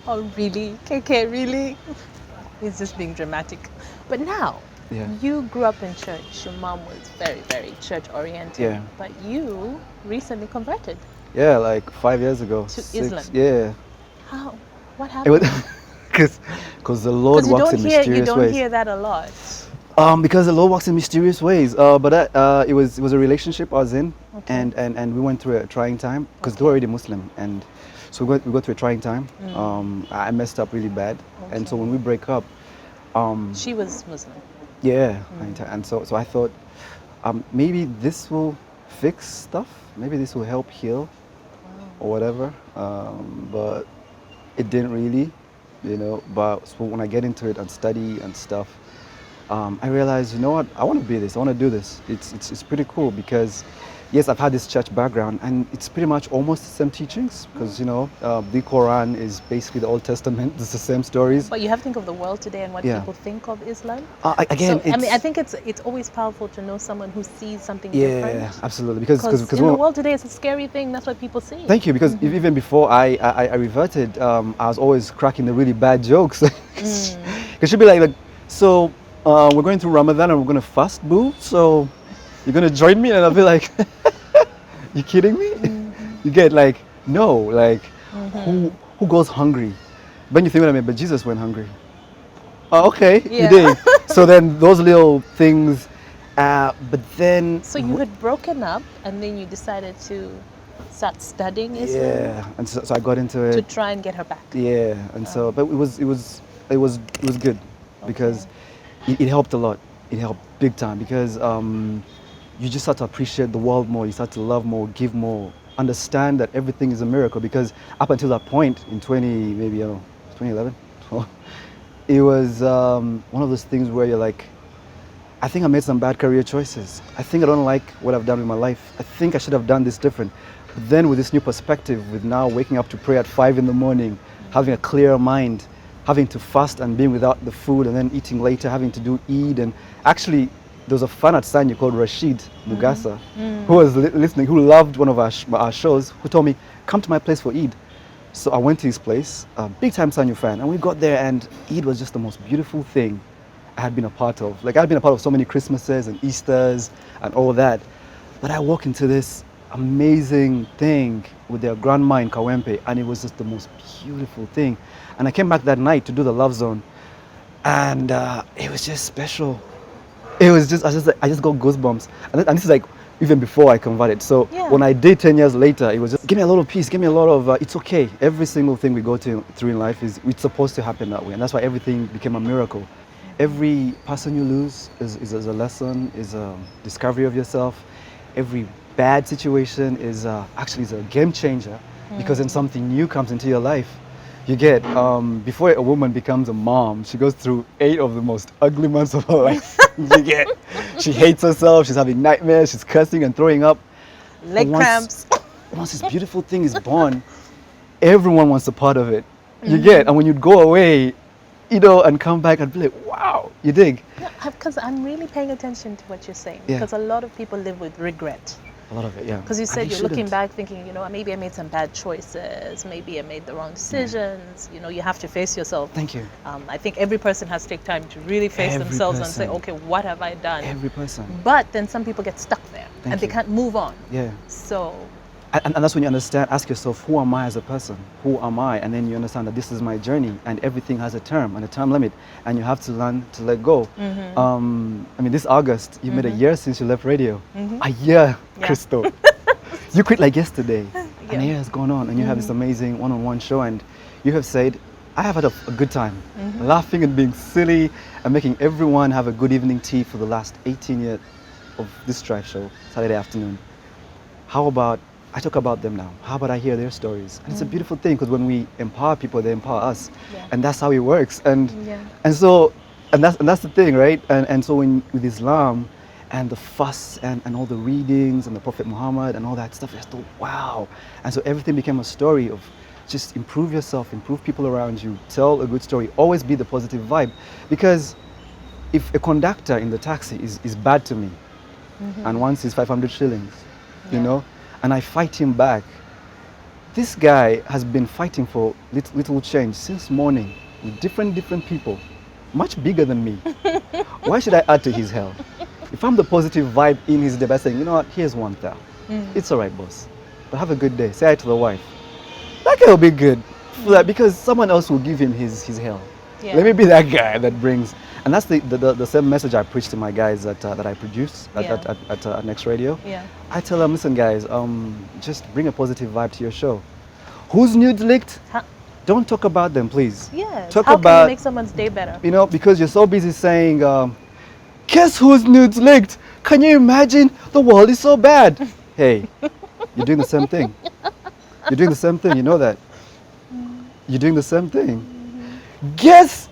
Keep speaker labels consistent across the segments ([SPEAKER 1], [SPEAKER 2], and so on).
[SPEAKER 1] Oh, really? KK, really? He's just being dramatic. But now,
[SPEAKER 2] Yeah.
[SPEAKER 1] you grew up in church. Your mom was very, very church oriented.
[SPEAKER 2] Yeah.
[SPEAKER 1] But you recently converted
[SPEAKER 2] Yeah, like 5 years ago,
[SPEAKER 1] to Islam.
[SPEAKER 2] 6. Yeah.
[SPEAKER 1] How? What
[SPEAKER 2] It was
[SPEAKER 1] happened?
[SPEAKER 2] because the Lord
[SPEAKER 1] Because
[SPEAKER 2] works in
[SPEAKER 1] you
[SPEAKER 2] mysterious
[SPEAKER 1] don't
[SPEAKER 2] ways.
[SPEAKER 1] hear that a lot.
[SPEAKER 2] Because the Lord works in mysterious ways. But it was a relationship I was in,
[SPEAKER 1] Okay.
[SPEAKER 2] and we went through a trying time because they were already Muslim, and so we got through a trying time. I messed up really bad, and so
[SPEAKER 1] Okay.
[SPEAKER 2] when we break up,
[SPEAKER 1] She was Muslim.
[SPEAKER 2] yeah, and so I thought maybe this will fix stuff, maybe this will help heal or whatever. But it didn't really, But so when I get into it and study and stuff, I realized, you know what, I want to be this, I want to do this. It's pretty cool because, yes, I've had this church background and it's pretty much almost the same teachings because, the Quran is basically the Old Testament, it's the same stories.
[SPEAKER 1] But you have to think of the world today and what
[SPEAKER 2] Yeah.
[SPEAKER 1] people think of Islam.
[SPEAKER 2] Again,
[SPEAKER 1] So, I mean, I
[SPEAKER 2] it's,
[SPEAKER 1] think it's always powerful to know someone who sees something
[SPEAKER 2] yeah,
[SPEAKER 1] different.
[SPEAKER 2] absolutely, because
[SPEAKER 1] Because in the world today, it's a scary thing. That's what people see.
[SPEAKER 2] thank you, because even before I reverted, I was always cracking the really bad jokes. Because she'd be like, so we're going through Ramadan and we're going to fast, boo. So you're going to join me? And I'll be like, you kidding me? You get like, no, like who goes hungry? Then you think what I mean, but Jesus went hungry. Oh, okay,
[SPEAKER 1] Yeah.
[SPEAKER 2] you did. So then those little things, but then
[SPEAKER 1] So you had broken up, and then you decided to start studying Islam
[SPEAKER 2] yeah, and so I got into
[SPEAKER 1] to
[SPEAKER 2] it.
[SPEAKER 1] try and get her back.
[SPEAKER 2] Yeah, and so, but it was good because it helped a lot. It helped big time because you just start to appreciate the world more. You start to love more, give more, understand that everything is a miracle. Because up until that point in 2011, 12, it was one of those things where you're like, I think I made some bad career choices. I think I don't like what I've done with my life. I think I should have done this different. But then with this new perspective, with now waking up to pray at 5 in the morning, having a clear mind, having to fast and being without the food and then eating later, having to do Eid. And actually, there was a fan at Sanya called Rashid Mugasa, who was listening, who loved one of our shows, who told me, come to my place for Eid. So I went to his place, a big time Sanyu fan, and we got there and Eid was just the most beautiful thing I had been a part of. Like, I'd been a part of so many Christmases and Easters and all that. But I walk into this amazing thing with their grandma in Kawempe, and it was just the most beautiful thing. And I came back that night to do the Love Zone, and it was just special. It was just, I just got goosebumps. And this is like even before I converted. So
[SPEAKER 1] Yeah.
[SPEAKER 2] when I did 10 years later, it was just, give me a lot of peace, give me a lot of, it's okay. Every single thing we go through in life it's supposed to happen that way. And that's why everything became a miracle. Every person you lose is a lesson, is a discovery of yourself. Every bad situation is actually is a game changer because then something new comes into your life. You get, before a woman becomes a mom, she goes through 8 of the most ugly months of her life. You get, she hates herself, she's having nightmares, she's cursing and throwing up.
[SPEAKER 1] Leg
[SPEAKER 2] Once-
[SPEAKER 1] cramps.
[SPEAKER 2] Once this beautiful thing is born, everyone wants a part of it. You get, and when you go away, and come back and be like, wow, you dig?
[SPEAKER 1] Because I'm really paying attention to what you're saying.
[SPEAKER 2] Yeah.
[SPEAKER 1] Because a lot of people live with regret.
[SPEAKER 2] A lot of it, yeah.
[SPEAKER 1] Because you
[SPEAKER 2] And
[SPEAKER 1] said
[SPEAKER 2] they
[SPEAKER 1] you're looking
[SPEAKER 2] shouldn't.
[SPEAKER 1] back thinking, maybe I made some bad choices, maybe I made the wrong decisions. You have to face yourself.
[SPEAKER 2] Thank you.
[SPEAKER 1] I think every person has to take time to really face
[SPEAKER 2] Every
[SPEAKER 1] themselves and say,
[SPEAKER 2] person.
[SPEAKER 1] okay, what have I done?
[SPEAKER 2] Every person.
[SPEAKER 1] But then some people get stuck there and they
[SPEAKER 2] you.
[SPEAKER 1] can't move on.
[SPEAKER 2] Yeah.
[SPEAKER 1] So,
[SPEAKER 2] And that's when you understand, ask yourself, who am I as a person? Who am I? And then you understand that this is my journey and everything has a term and a time limit and you have to learn to let go. This August, you made a year since you left radio. A year,
[SPEAKER 1] Yeah.
[SPEAKER 2] Crystal. You quit like yesterday.
[SPEAKER 1] Yeah.
[SPEAKER 2] And a year has gone on and you have this amazing one-on-one show and you have said, I have had a good time, laughing and being silly and making everyone have a good evening tea for the last 18 years of this drive show, Saturday afternoon. How about I talk about them now? How about I hear their stories? And it's a beautiful thing because when we empower people, they empower us,
[SPEAKER 1] Yeah.
[SPEAKER 2] and that's how it works. And
[SPEAKER 1] Yeah.
[SPEAKER 2] that's the thing, right? And so with Islam and the fuss and all the readings and the Prophet Muhammad and all that stuff, it's still wow. And so everything became a story of just improve yourself, improve people around you, tell a good story, always be the positive vibe. Because if a conductor in the taxi is bad to me, and once is 500 shillings, you
[SPEAKER 1] Yeah.
[SPEAKER 2] know, and I fight him back. This guy has been fighting for little change since morning with different people, much bigger than me. Why should I add to his hell? If I'm the positive vibe in his day by saying, you know what, here's 1,000. It's all right, boss. But have a good day. Say hi to the wife. That guy will be good. Because someone else will give him his hell.
[SPEAKER 1] Yeah.
[SPEAKER 2] Let me be that guy that brings. And that's the same message I preach to my guys that I produce at Next Radio.
[SPEAKER 1] Yeah.
[SPEAKER 2] I tell them, listen, guys, just bring a positive vibe to your show. Who's nude leaked? Don't talk about them, please.
[SPEAKER 1] Yeah.
[SPEAKER 2] Talk
[SPEAKER 1] How
[SPEAKER 2] about,
[SPEAKER 1] can you make someone's day better?
[SPEAKER 2] you know, because you're so busy saying, guess whose nudes leaked? Can you imagine? The world is so bad. Hey, you're doing the same thing. You're doing the same thing. You know that. You're doing the same thing. Guess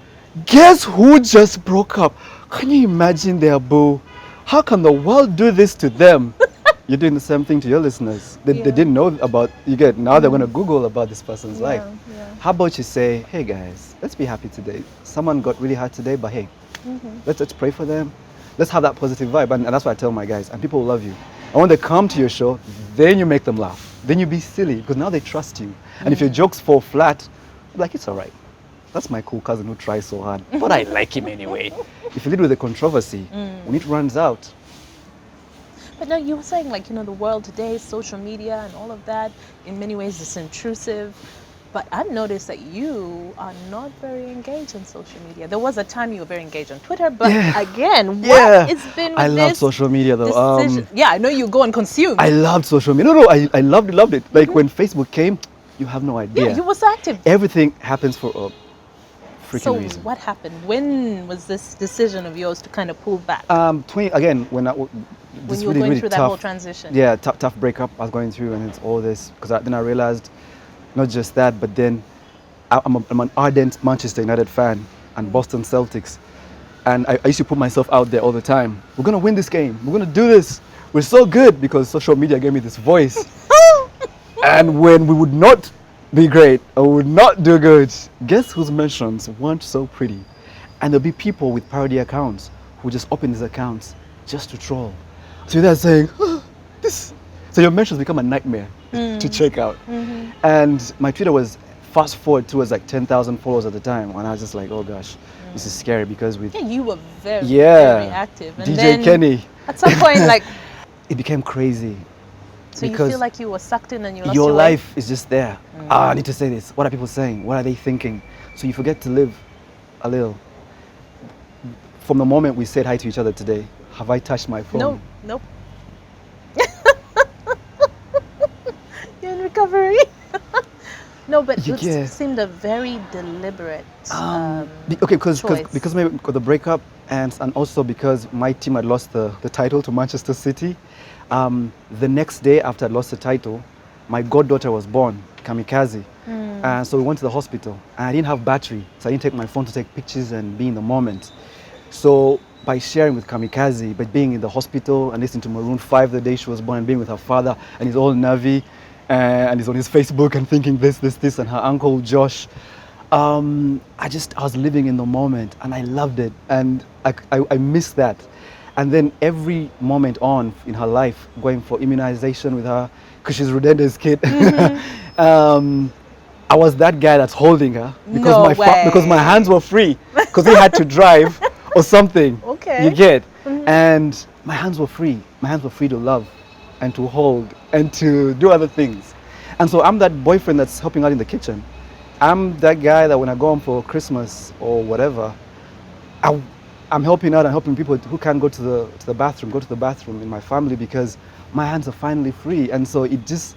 [SPEAKER 2] who just broke up? Can you imagine their boo? How can the world do this to them? You're doing the same thing to your listeners. They didn't know about you. Get now they're going to Google about this person's life.
[SPEAKER 1] Yeah.
[SPEAKER 2] How about you say, hey guys, let's be happy today. Someone got really hurt today, but hey, let's pray for them. Let's have that positive vibe, and that's what I tell my guys. And people will love you. And when they come to your show, then you make them laugh. Then you be silly because now they trust you. And if your jokes fall flat, like it's all right. That's my cool cousin who tries so hard, but I like him anyway. If you lead with a controversy, when it runs out.
[SPEAKER 1] But now you were saying, like, you know, the world today, social media and all of that, in many ways it's intrusive. But I've noticed that you are not very engaged in social media. There was a time you were very engaged on Twitter, but again, what has been with
[SPEAKER 2] I love
[SPEAKER 1] this
[SPEAKER 2] social media though.
[SPEAKER 1] decision? Yeah, I know you go and consume.
[SPEAKER 2] I loved social media. No, I loved it. Like when Facebook came, you have no idea.
[SPEAKER 1] Yeah, you was active.
[SPEAKER 2] Everything happens for a freaking
[SPEAKER 1] So
[SPEAKER 2] reason.
[SPEAKER 1] what happened? When was this decision of yours to kind of pull back?
[SPEAKER 2] Again, when
[SPEAKER 1] when
[SPEAKER 2] this
[SPEAKER 1] you were
[SPEAKER 2] really,
[SPEAKER 1] going
[SPEAKER 2] really
[SPEAKER 1] through that
[SPEAKER 2] tough,
[SPEAKER 1] whole transition?
[SPEAKER 2] yeah, tough breakup I was going through, and it's all this because then I realized, not just that, but then I'm an ardent Manchester United fan and Boston Celtics, and I used to put myself out there all the time. We're gonna win this game. We're gonna do this. We're so good because social media gave me this voice. And when we would not be great or would not do good, guess whose mentions weren't so pretty? And there'll be people with parody accounts who just open these accounts just to troll. So they're saying, this. So your mentions become a nightmare to check out. And my Twitter was fast forward towards like 10,000 followers at the time. And I was just like, oh gosh, this is scary because with
[SPEAKER 1] Yeah, you were very,
[SPEAKER 2] Yeah.
[SPEAKER 1] very active. And
[SPEAKER 2] DJ
[SPEAKER 1] then
[SPEAKER 2] Kenny,
[SPEAKER 1] at some point, like,
[SPEAKER 2] it became crazy.
[SPEAKER 1] so you
[SPEAKER 2] because
[SPEAKER 1] feel like you were sucked in and you lost
[SPEAKER 2] your
[SPEAKER 1] your way?
[SPEAKER 2] life is just there. I need to say this. What are people saying? What are they thinking? So you forget to live a little. From the moment we said hi to each other today, have I touched my phone?
[SPEAKER 1] No, nope. You're in recovery. No, but
[SPEAKER 2] Yeah.
[SPEAKER 1] it seemed a very deliberate
[SPEAKER 2] Okay, because
[SPEAKER 1] choice.
[SPEAKER 2] maybe the breakup and also because my team had lost the title to Manchester City. The next day after I lost the title, my goddaughter was born, Kamikaze. And so we went to the hospital. And I didn't have battery, so I didn't take my phone to take pictures and be in the moment. So by sharing with Kamikaze, but being in the hospital and listening to Maroon 5 the day she was born and being with her father and he's all nervy and he's on his Facebook and thinking this and her uncle Josh. I was living in the moment and I loved it and I missed that. And then every moment on in her life, going for immunization with her, because she's Rudenda's kid, I was that guy that's holding her because because my hands were free because he had to drive or something.
[SPEAKER 1] Okay.
[SPEAKER 2] You get? And my hands were free. My hands were free to love and to hold and to do other things. And so I'm that boyfriend that's helping out in the kitchen. I'm that guy that when I go home for Christmas or whatever, I'm helping out and helping people who can't go to the bathroom in my family because my hands are finally free. And so it just,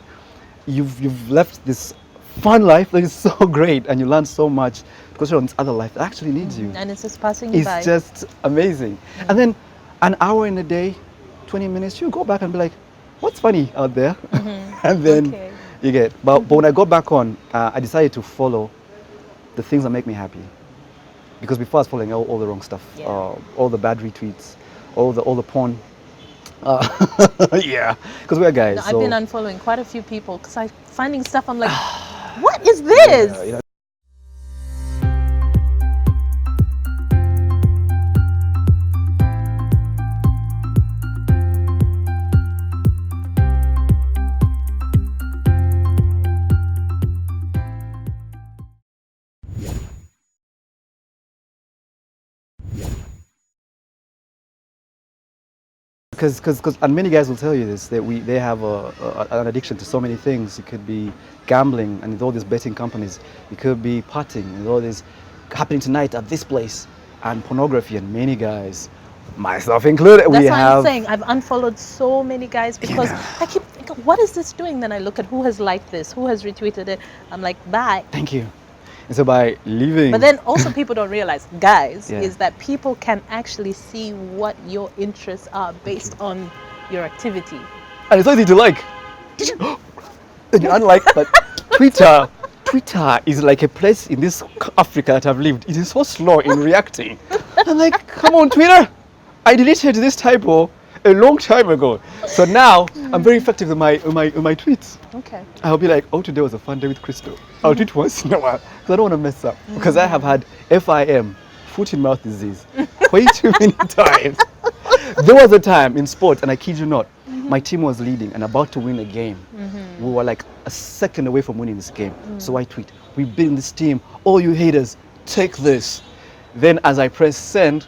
[SPEAKER 2] you've left this fun life that is so great and you learn so much because you're on this other life that actually needs you.
[SPEAKER 1] And it's just passing you by.
[SPEAKER 2] It's just amazing. And then an hour in a day, 20 minutes, you go back and be like, what's funny out there? And then you get, but when I got back on, I decided to follow the things that make me happy. Because before I was following all the wrong stuff, all the bad retweets, all the porn. Yeah, because we're guys.
[SPEAKER 1] No,
[SPEAKER 2] so.
[SPEAKER 1] I've been unfollowing quite a few people because I'm finding stuff I'm like, what is this?
[SPEAKER 2] Yeah, you know, Because and many guys will tell you this, that they have an addiction to so many things. It could be gambling and with all these betting companies. It could be partying and all this happening tonight at this place, and pornography. And many guys, myself included,
[SPEAKER 1] That's
[SPEAKER 2] we
[SPEAKER 1] why
[SPEAKER 2] have.
[SPEAKER 1] I'm saying I've unfollowed so many guys because I keep thinking, what is this doing? Then I look at who has liked this, who has retweeted it. I'm like, bye.
[SPEAKER 2] Thank you. And so by leaving.
[SPEAKER 1] But then also people don't realize, guys,
[SPEAKER 2] Yeah.
[SPEAKER 1] is that people can actually see what your interests are based on your activity.
[SPEAKER 2] And it's easy to like. Did you? And you unlike, but Twitter is like a place in this Africa that I've lived. It is so slow in reacting. I'm like, come on, Twitter. I deleted this typo a long time ago. So now I'm very effective with my tweets.
[SPEAKER 1] Okay.
[SPEAKER 2] I'll be like, oh, today was a fun day with Crystal. I'll tweet once in a while because I don't want to mess up. Because I have had FIM, foot and mouth disease, way too many times. There was a time in sports, and I kid you not, my team was leading and about to win a game. We were like a second away from winning this game. So I tweet, we've beaten this team. All you haters, take this. Then as I press send,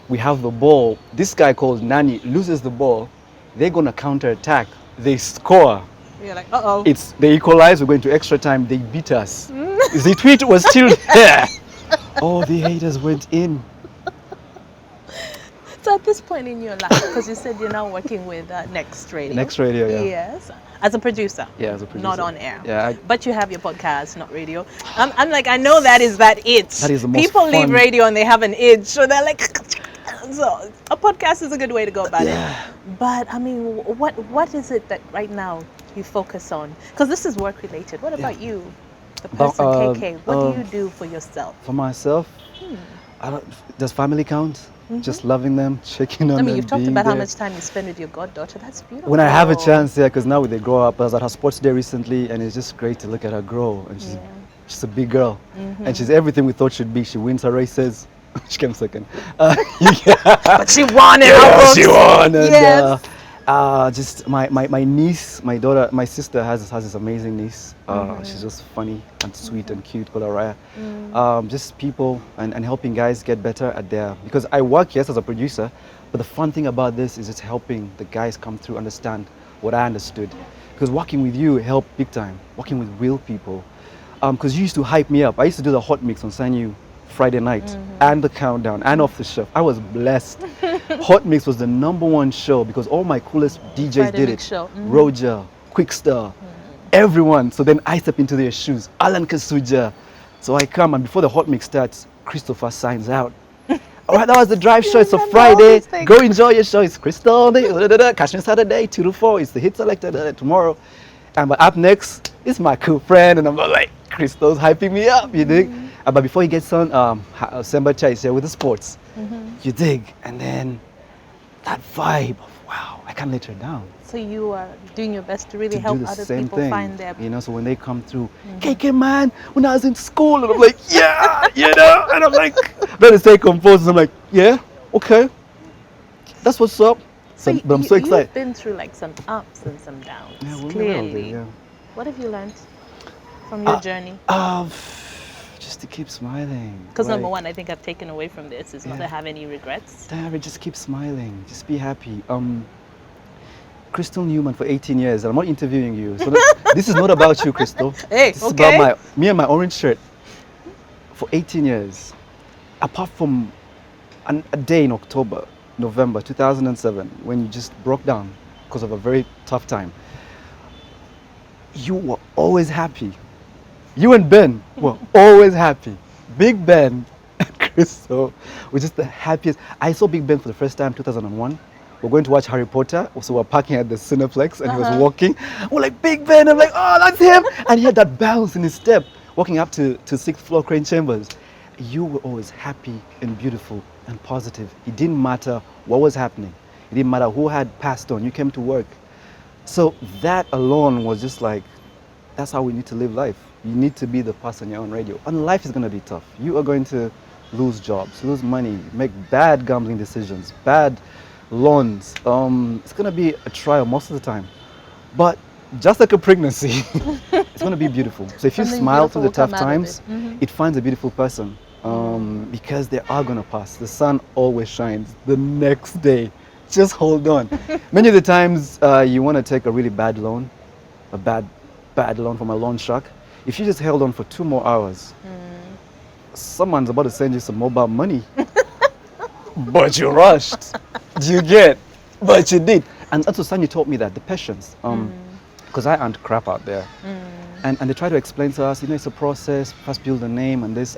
[SPEAKER 2] we have the ball. This guy called Nani loses the ball. They're going to counter attack. They score.
[SPEAKER 1] You're like, uh-oh.
[SPEAKER 2] They equalize. We're going to extra time. They beat us. The tweet was still there. All the haters went in.
[SPEAKER 1] So at this point in your life, because you said you're now working with Next Radio.
[SPEAKER 2] Next Radio, yeah.
[SPEAKER 1] Yes. As a producer.
[SPEAKER 2] Yeah, as a producer.
[SPEAKER 1] Not on air.
[SPEAKER 2] Yeah.
[SPEAKER 1] But you have your podcast, not radio. I'm like, I know that is that itch.
[SPEAKER 2] That is the most
[SPEAKER 1] People leave
[SPEAKER 2] fun.
[SPEAKER 1] radio and they have an itch. So they're like, so a podcast is a good way to go about
[SPEAKER 2] Yeah.
[SPEAKER 1] it. But I mean, what is it that right now you focus on? Because this is work related. What about you, the person KK? What do you do for yourself?
[SPEAKER 2] For myself, does family count? Just loving them, checking on
[SPEAKER 1] I
[SPEAKER 2] them.
[SPEAKER 1] mean, you've talked
[SPEAKER 2] being
[SPEAKER 1] about how
[SPEAKER 2] there.
[SPEAKER 1] much time you spend with your goddaughter. That's beautiful.
[SPEAKER 2] When I have a chance, yeah, because now they grow up. I was at her sports day recently, and it's just great to look at her grow. And she's a big girl, and she's everything we thought she'd be. She wins her races. She came second.
[SPEAKER 1] But she won it.
[SPEAKER 2] Yeah, she won. And,
[SPEAKER 1] Yes.
[SPEAKER 2] just my niece, my daughter, my sister has this amazing niece. She's just funny and sweet and cute, called Araya. Just people and helping guys get better at their, because I work, yes, as a producer, but the fun thing about this is it's helping the guys come through, understand what I understood. Because working with you helped big time, working with real people. Because you used to hype me up. I used to do the hot mix on Sanyu Friday night and the countdown and off the shelf. I was blessed. Hot Mix was the #1 show because all my coolest DJs
[SPEAKER 1] Friday
[SPEAKER 2] did
[SPEAKER 1] mix
[SPEAKER 2] it.
[SPEAKER 1] show.
[SPEAKER 2] Roger, Quickstar, everyone. So then I step into their shoes. Alan Kasuja. So I come and before the Hot Mix starts, Christopher signs out. All right, that was the drive show. It's a
[SPEAKER 1] remember all
[SPEAKER 2] Friday.
[SPEAKER 1] these things.
[SPEAKER 2] Go enjoy your show. It's Crystal Day. Catch me Saturday, 2 to 4. It's the hit selector tomorrow. And but up next is my cool friend, and I'm like, Crystal's hyping me up, you dig? But before he gets on, Sembacha is here with the sports. You dig? And then that vibe of, wow, I can't let her down.
[SPEAKER 1] So you are doing your best to really
[SPEAKER 2] To
[SPEAKER 1] help
[SPEAKER 2] do the
[SPEAKER 1] other
[SPEAKER 2] same
[SPEAKER 1] people
[SPEAKER 2] thing.
[SPEAKER 1] find their.
[SPEAKER 2] You know, so when they come through, KK man, when I was in school, and I'm like, yeah, you know, and I'm like, better stay composed, and I'm like, yeah, okay, that's what's up. So, but I'm so excited.
[SPEAKER 1] You've been through like some ups and some downs.
[SPEAKER 2] Yeah, we all
[SPEAKER 1] clearly.
[SPEAKER 2] do, yeah.
[SPEAKER 1] What have you learned from your journey?
[SPEAKER 2] Just to keep smiling.
[SPEAKER 1] Because number
[SPEAKER 2] Like,
[SPEAKER 1] one, I think I've taken away from this is not to have any regrets.
[SPEAKER 2] Diary, just keep smiling. Just be happy. Crystal Newman for 18 years. And I'm not interviewing you. So this is not about you, Crystal.
[SPEAKER 1] Hey,
[SPEAKER 2] This
[SPEAKER 1] okay.
[SPEAKER 2] is about me and my orange shirt. For 18 years, apart from a day in November 2007, when you just broke down because of a very tough time, you were always happy. You and Ben were always happy. Big Ben and Crystal were just the happiest. I saw Big Ben for the first time 2001. We're going to watch Harry Potter, so we're parking at the Cineplex, and he was walking. We're like, Big Ben, I'm like, oh, that's him. And he had that bounce in his step, walking up to 6th floor Crane Chambers. You were always happy and beautiful and positive. It didn't matter what was happening. It didn't matter who had passed on. You came to work. So that alone was just like, that's how we need to live life. You need to be the person you're on radio. And life is going to be tough. You are going to lose jobs, lose money, make bad gambling decisions, bad loans. It's going to be a trial most of the time. But just like a pregnancy, it's going to be beautiful. So if you
[SPEAKER 1] Something
[SPEAKER 2] smile through the
[SPEAKER 1] beautiful
[SPEAKER 2] tough
[SPEAKER 1] will come out of
[SPEAKER 2] times,
[SPEAKER 1] it.
[SPEAKER 2] it finds a beautiful person. Because they are going to pass. The sun always shines the next day. Just hold on. Many of the times you want to take a really bad loan, a bad loan from a loan shark. If you just held on for 2 more hours, someone's about to send you some mobile money. But you rushed. You get? But you did. And that's what Sandy taught me, that the patience. Because I earned crap out there. And they try to explain to us, it's a process, first build a name and this.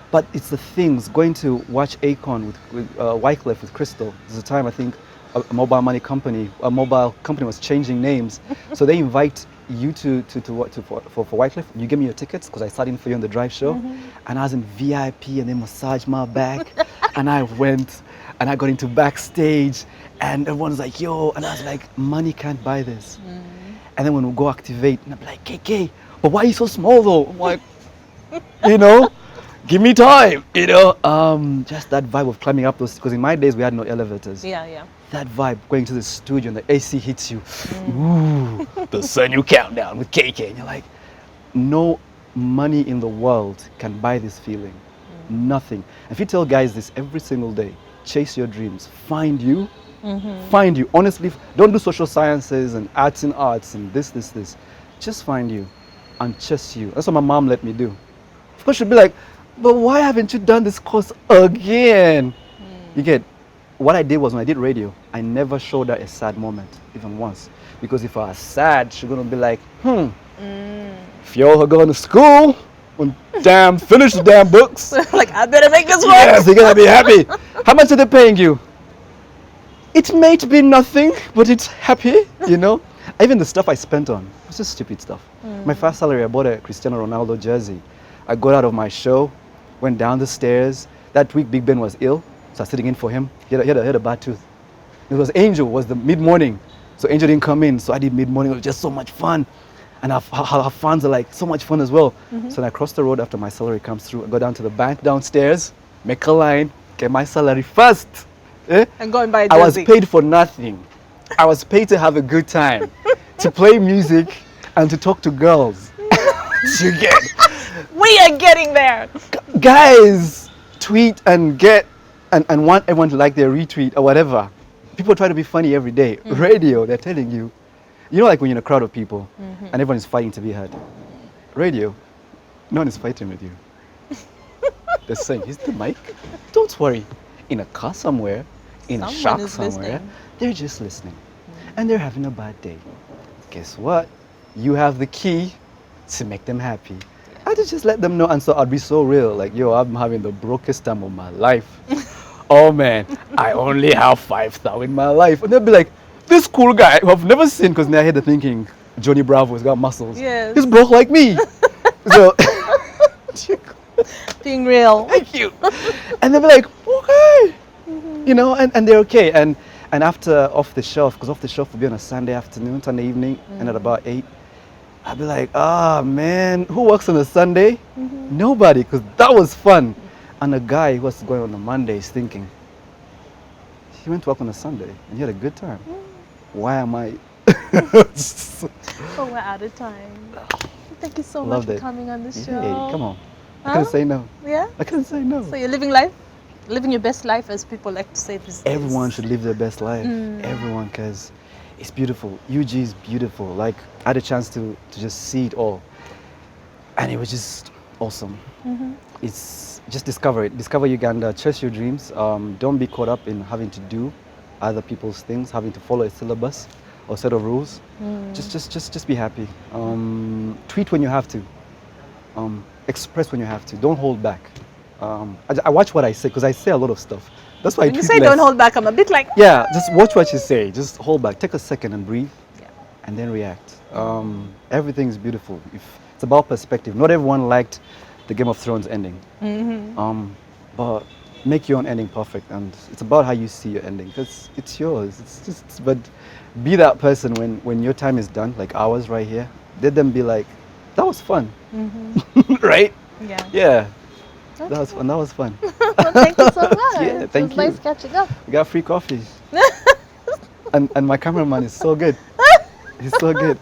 [SPEAKER 2] But it's the things, going to watch Akon with Wycliffe with Crystal. There's a time I think a mobile company was changing names. So they invite you for Wycliffe. You give me your tickets because I sat in for you on the drive show. And I was in VIP and they massaged my back. And I went and I got into backstage and everyone's like, yo, and I was like, money can't buy this. And then when we go activate, and I'm like, KK, but why are you so small though? I'm like, give me time, just that vibe of climbing up those, because in my days we had no elevators.
[SPEAKER 1] Yeah.
[SPEAKER 2] That vibe, going to the studio and the AC hits you. Ooh, the Senu Countdown with KK. And you're like, no money in the world can buy this feeling. Nothing. If you tell guys this every single day, chase your dreams, find you. Find you. Honestly, don't do social sciences and arts and this. Just find you and chase you. That's what my mom let me do. Of course, she'd be like, but why haven't you done this course again? You get, what I did was when I did radio, I never showed her a sad moment, even once. Because if I was sad, she's going to be like, if y'all are going to school, finish the damn books.
[SPEAKER 1] Like, I better make this work.
[SPEAKER 2] Yes, you're going to be happy. How much are they paying you? It may be nothing, but it's happy, Even the stuff I spent on, it was just stupid stuff. My first salary, I bought a Cristiano Ronaldo jersey. I got out of my show, went down the stairs. That week, Big Ben was ill, so I was sitting in for him. He had a bad tooth. It was Angel, was the mid-morning. So Angel didn't come in, so I did mid-morning. It was just so much fun. And our fans are like, so much fun as well. So then I crossed the road after my salary comes through. I go down to the bank downstairs, make a line, get my salary first.
[SPEAKER 1] And go and buy a jersey.
[SPEAKER 2] I was paid for nothing. I was paid to have a good time, to play music, and to talk to girls. You get?
[SPEAKER 1] We are getting there.
[SPEAKER 2] Guys tweet and get and want everyone to like their retweet or whatever. People try to be funny every day. Radio, they're telling you. Like when you're in a crowd of people and everyone is fighting to be heard. Radio, no one is fighting with you. They're saying, here's the mic. Don't worry. In a car somewhere, in a shop somewhere,
[SPEAKER 1] listening.
[SPEAKER 2] They're just listening. And they're having a bad day. Guess what? You have the key to make them happy. I just let them know, and so I'd be so real. Like, yo, I'm having the brokest time of my life. Oh man, I only have 5,000 in my life. And they'll be like, this cool guy who I've never seen, because in their head they're thinking, Johnny Bravo's got muscles.
[SPEAKER 1] Yes.
[SPEAKER 2] He's broke like me. So,
[SPEAKER 1] being real.
[SPEAKER 2] thank you. And they'll be like, okay. And they're okay. And after Off the Shelf, because Off the Shelf will be on a Sunday afternoon, Sunday evening, and at about 8, I'd be like, man, who works on a Sunday? Nobody, because that was fun. And a guy who was going on a Monday is thinking, he went to work on a Sunday and he had a good time. Why am I?
[SPEAKER 1] Oh, we're out of time. Thank you so
[SPEAKER 2] Loved
[SPEAKER 1] much
[SPEAKER 2] it.
[SPEAKER 1] for coming on the show.
[SPEAKER 2] Hey, come on. I couldn't say no.
[SPEAKER 1] Yeah?
[SPEAKER 2] I couldn't say no.
[SPEAKER 1] So you're living life? Living your best life, as people like to say these days.
[SPEAKER 2] Everyone should live their best life. Everyone, because it's beautiful. UG is beautiful. Like, I had a chance to just see it all. And it was just awesome. It's just discover it. Discover Uganda. Chase your dreams. Don't be caught up in having to do other people's things, having to follow a syllabus or set of rules. Just be happy. Tweet when you have to. Express when you have to. Don't hold back. I watch what I say, because I say a lot of stuff. That's why
[SPEAKER 1] when you say less. Don't hold back, I'm a bit like...
[SPEAKER 2] Yeah, just watch what you say. Just hold back. Take a second and breathe, and then react. Everything is beautiful. It's about perspective. Not everyone liked the Game of Thrones ending. But make your own ending perfect, and it's about how you see your ending, because it's yours. But be that person when your time is done, like ours right here. Let them be like, that was fun, right? Yeah. Okay. That was fun.
[SPEAKER 1] Well, thank you so much.
[SPEAKER 2] Yeah, thank you.
[SPEAKER 1] It was nice catching up.
[SPEAKER 2] We got free coffee. and my cameraman is so good. He's so good.